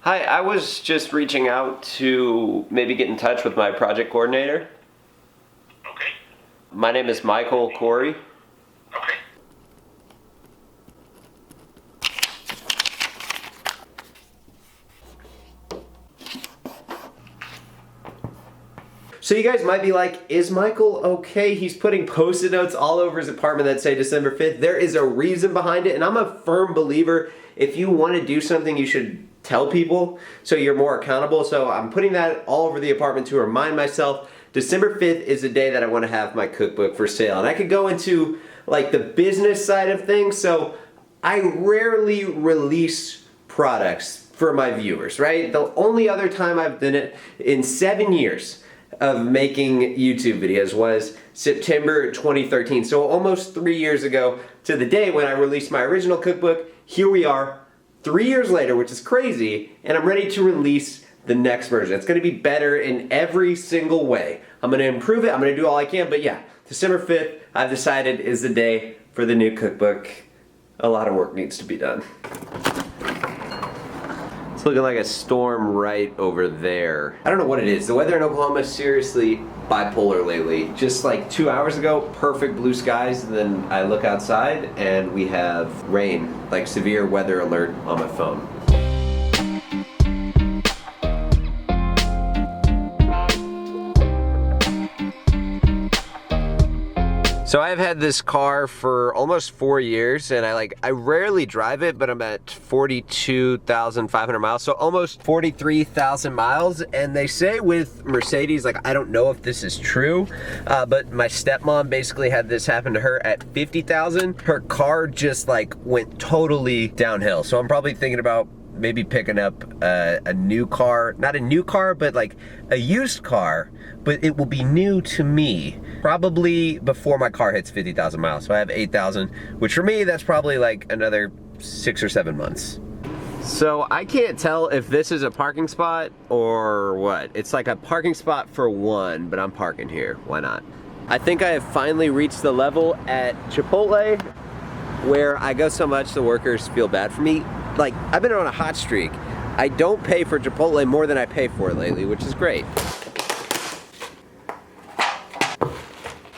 Hi, I was just reaching out to maybe get in touch with my project coordinator. Okay. My name is Michael Kory. Okay. So you guys might be like, is Michael okay? He's putting post-it notes all over his apartment that say December 5th. There is a reason behind it, and I'm a firm believer if you want to do something, you should tell people so you're more accountable. So I'm putting that all over the apartment to remind myself December 5th is the day that I want to have my cookbook for sale. And I could go into like the business side of things. So I rarely release products for my viewers, right? The only other time I've done it in 7 years of making YouTube videos was September 2013. So almost 3 years ago to the day when I released my original cookbook. Here we are 3 years later, which is crazy, and I'm ready to release the next version. It's gonna be better in every single way. I'm gonna improve it, I'm gonna do all I can, but yeah, December 5th, I've decided is the day for the new cookbook. A lot of work needs to be done. It's looking like a storm right over there. I don't know what it is. The weather in Oklahoma is seriously bipolar lately. Just like 2 hours ago, perfect blue skies, and then I look outside and we have rain, like severe weather alert on my phone. So I've had this car for almost 4 years, and I rarely drive it, but I'm at 42,500 miles, so almost 43,000 miles. And they say with Mercedes, like, I don't know if this is true, but my stepmom basically had this happen to her at 50,000. Her car just like went totally downhill. So I'm probably thinking about maybe picking up a new car, not a new car, but like a used car, but it will be new to me, probably before my car hits 50,000 miles. So I have 8,000, which for me, that's probably like another 6 or 7 months. So I can't tell if this is a parking spot or what. It's like a parking spot for one, but I'm parking here, why not? I think I have finally reached the level at Chipotle where I go so much the workers feel bad for me. Like, I've been on a hot streak. I don't pay for Chipotle more than I pay for it lately, which is great.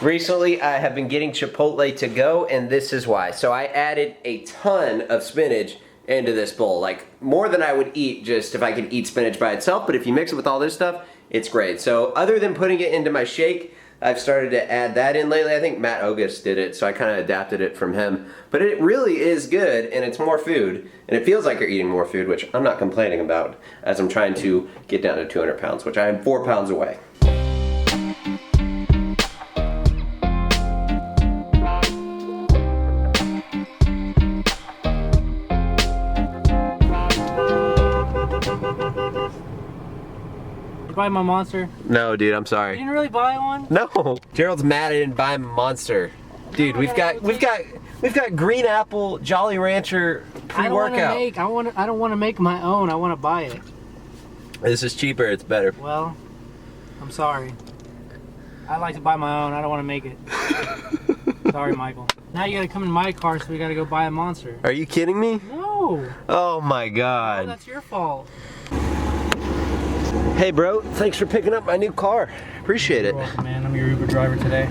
Recently, I have been getting Chipotle to go, and this is why. So I added a ton of spinach into this bowl, like more than I would eat just if I could eat spinach by itself, but if you mix it with all this stuff, it's great. So other than putting it into my shake, I've started to add that in lately. I think Matt Ogus did it, so I kind of adapted it from him. But it really is good, and it's more food, and it feels like you're eating more food, which I'm not complaining about, as I'm trying to get down to 200 pounds, which I am 4 pounds away. Buy my Monster? No, dude, I'm sorry. You didn't really buy one? No. Gerald's mad I didn't buy him a Monster. Dude, we've got Green Apple Jolly Rancher pre-workout. I don't want to make my own. I want to buy it. This is cheaper. It's better. Well, I'm sorry. I like to buy my own. I don't want to make it. Sorry, Michael. Now you got to come in my car, so we got to go buy a Monster. Are you kidding me? No. Oh my God. No, that's your fault. Hey bro, thanks for picking up my new car. Appreciate it. You're welcome, man. I'm your Uber driver today.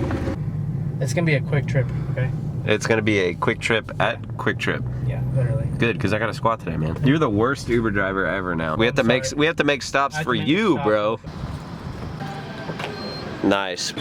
It's gonna be a quick trip, okay? It's gonna be a quick trip at Quick Trip. Yeah, literally. Good, because I got to squat today, man. You're the worst Uber driver ever now. We have to make stops for you, bro. Nice.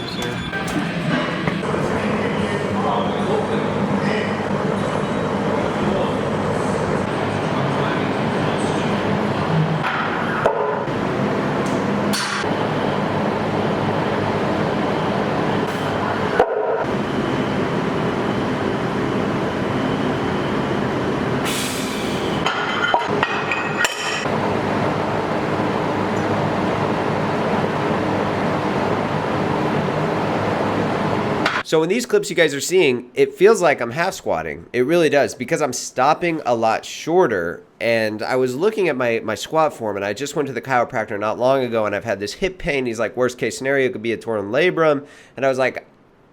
So in these clips you guys are seeing, it feels like I'm half squatting. It really does, because I'm stopping a lot shorter. And I was looking at my squat form, and I just went to the chiropractor not long ago, and I've had this hip pain. He's like, worst case scenario could be a torn labrum. And I was like,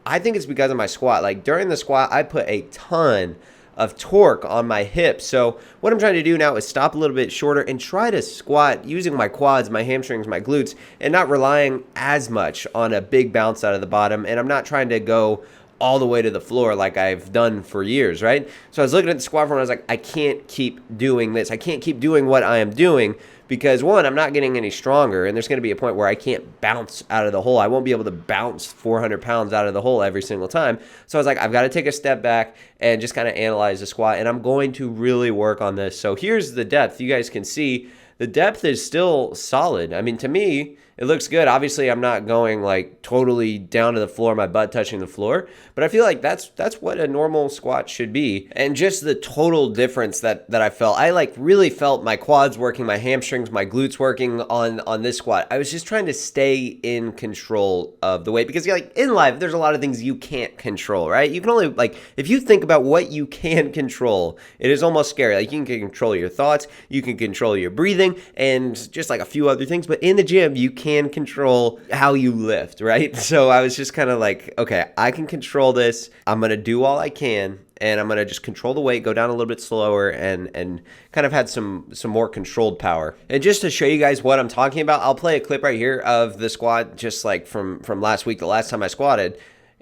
I think it's because of my squat. Like during the squat, I put a ton of torque on my hips. So what I'm trying to do now is stop a little bit shorter and try to squat using my quads, my hamstrings, my glutes, and not relying as much on a big bounce out of the bottom. And I'm not trying to go all the way to the floor like I've done for years, right? So I was looking at the squat form and I was like, I can't keep doing this. I can't keep doing what I am doing because, one, I'm not getting any stronger, and there's going to be a point where I can't bounce out of the hole. I won't be able to bounce 400 pounds out of the hole every single time. So I was like, I've got to take a step back and just kind of analyze the squat, and I'm going to really work on this. So here's the depth. You guys can see the depth is still solid. I mean, to me, it looks good. Obviously, I'm not going like totally down to the floor, my butt touching the floor, but I feel like that's what a normal squat should be. And just the total difference that I felt. I like really felt my quads working, my hamstrings, my glutes working on this squat. I was just trying to stay in control of the weight because like in life, there's a lot of things you can't control, right? You can only like, if you think about what you can control, it is almost scary. Like you can control your thoughts, you can control your breathing, and just like a few other things. But in the gym, you can control how you lift, right? So I was just kind of like, okay, I can control this. I'm going to do all I can, and I'm going to just control the weight, go down a little bit slower, and kind of had some more controlled power. And just to show you guys what I'm talking about, I'll play a clip right here of the squat just like from last week, the last time I squatted.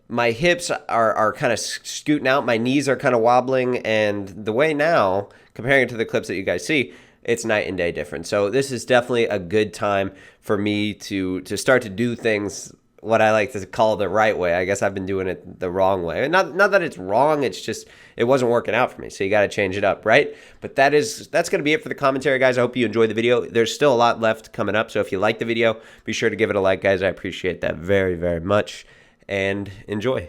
My hips are kind of scooting out, my knees are kind of wobbling, and the way now, comparing it to the clips that you guys see, it's night and day difference. So this is definitely a good time for me to start to do things what I like to call the right way. I guess I've been doing it the wrong way. And not that it's wrong, it's just it wasn't working out for me. So you got to change it up, right? But that's going to be it for the commentary, guys. I hope you enjoyed the video. There's still a lot left coming up. So if you like the video, be sure to give it a like, guys. I appreciate that very, very much. And enjoy.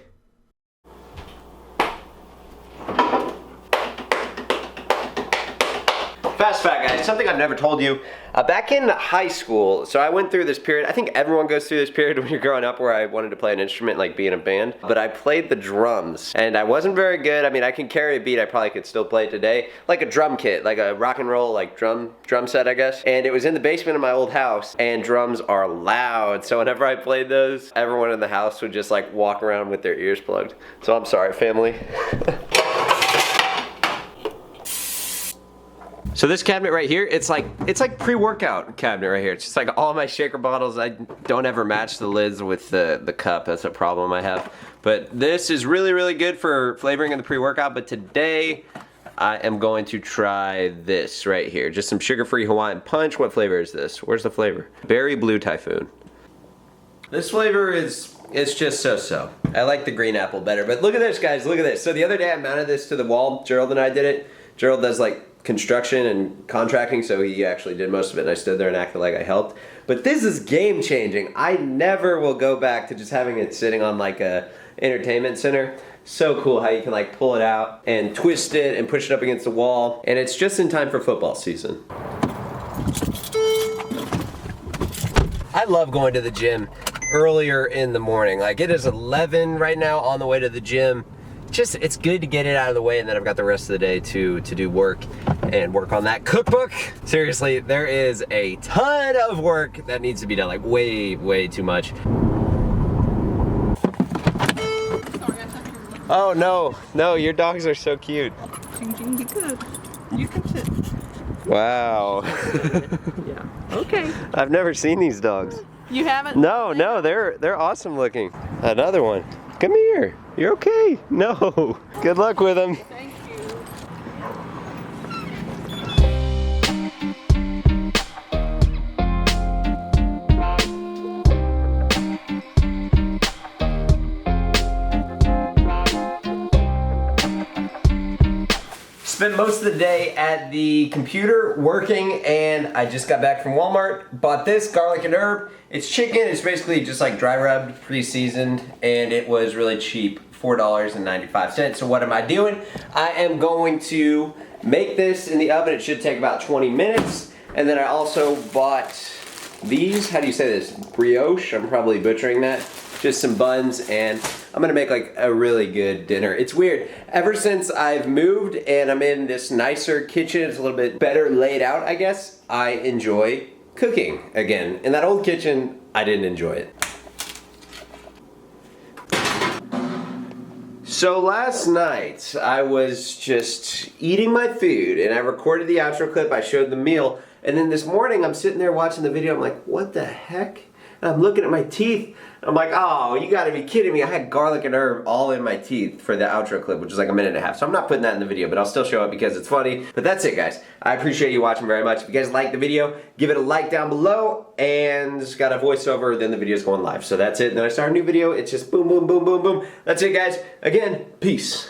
Fast fact, guys, something I've never told you. Back in high school, so I went through this period, I think everyone goes through this period when you're growing up where I wanted to play an instrument, like be in a band, but I played the drums, and I wasn't very good. I mean, I can carry a beat, I probably could still play it today, like a drum kit, like a rock and roll, like drum set, I guess, and it was in the basement of my old house, and drums are loud, so whenever I played those, everyone in the house would just like walk around with their ears plugged. So I'm sorry, family. So this cabinet right here, it's like pre-workout cabinet right here. It's just like all my shaker bottles. I don't ever match the lids with the cup. That's a problem I have. But this is really, really good for flavoring in the pre-workout. But today, I am going to try this right here. Just some sugar-free Hawaiian Punch. What flavor is this? Where's the flavor? Berry Blue Typhoon. This flavor it's just so-so. I like the green apple better. But look at this, guys. Look at this. So the other day, I mounted this to the wall. Gerald and I did it. Gerald does like construction and contracting, so he actually did most of it, and I stood there and acted like I helped. But this is game changing. I never will go back to just having it sitting on like a entertainment center. So cool how you can like pull it out and twist it and push it up against the wall, and it's just in time for football season. I love going to the gym earlier in the morning. Like it is 11 right now on the way to the gym. Just it's good to get it out of the way, and then I've got the rest of the day to do work and work on that cookbook. Seriously, there is a ton of work that needs to be done, like way too much. Oh no, your dogs are so cute. Be good. You can sit. Wow. Yeah. Okay. I've never seen these dogs. You haven't? No, they're awesome looking. Another one. Come here. You're okay. No. Good luck with them. Thank you. Spent most of the day at the computer working, and I just got back from Walmart. Bought this garlic and herb. It's chicken. It's basically just like dry rubbed, pre-seasoned, and it was really cheap, $4.95. So what am I doing? I am going to make this in the oven. It should take about 20 minutes. And then I also bought these, how do you say this? Brioche, I'm probably butchering that. Just some buns, and I'm gonna make like a really good dinner. It's weird. Ever since I've moved and I'm in this nicer kitchen, it's a little bit better laid out, I guess, I enjoy cooking again. In that old kitchen, I didn't enjoy it. So last night I was just eating my food and I recorded the outro clip, I showed the meal, and then this morning I'm sitting there watching the video, I'm like, what the heck? And I'm looking at my teeth, I'm like, oh, you gotta be kidding me. I had garlic and herb all in my teeth for the outro clip, which is like a minute and a half. So I'm not putting that in the video, but I'll still show it because it's funny. But that's it, guys. I appreciate you watching very much. If you guys like the video, give it a like down below, and it's got a voiceover, then the video's going live. So that's it. Then I start a new video, it's just boom, boom, boom, boom, boom. That's it, guys. Again, peace.